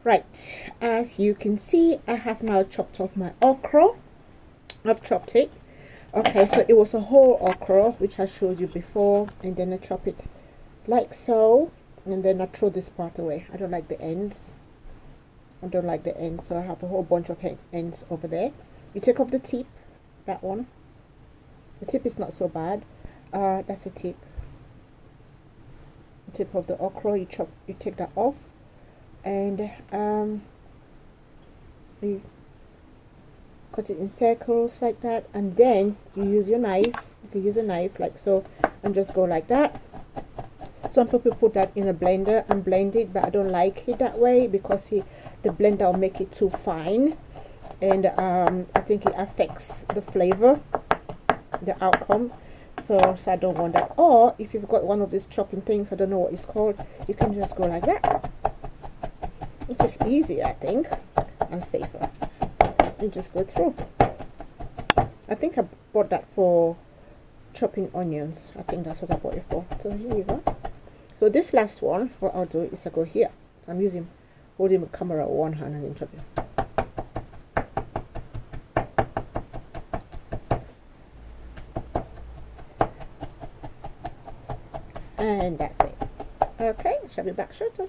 Right, as you can see, I have now chopped off my okra. I've chopped it. Okay, so it was a whole okra, which I showed you before, and then I chop it like so, and then I throw this part away. I don't like the ends. I don't like the ends, so I have a whole bunch of ends over there. You take off the tip, that one. The tip is not so bad. That's a tip. The tip of the okra, you take that off, and you cut it in circles like that, and then you use your knife. You can use a knife like so, and just go like that. Some people put that in a blender and blend it, but I don't like it that way because the blender will make it too fine, and I think it affects the flavor, the outcome. So I don't want that. Or if you've got one of these chopping things, I don't know what it's called, you can just go like that, which is easier, I think, and safer, and just go through. I think I bought that for chopping onions. I think that's what I bought it for. So here you go. So this last one, what I'll do is I go here. I'm holding the camera with one hand and then chop it. And that's it. Okay, shall be back shortly.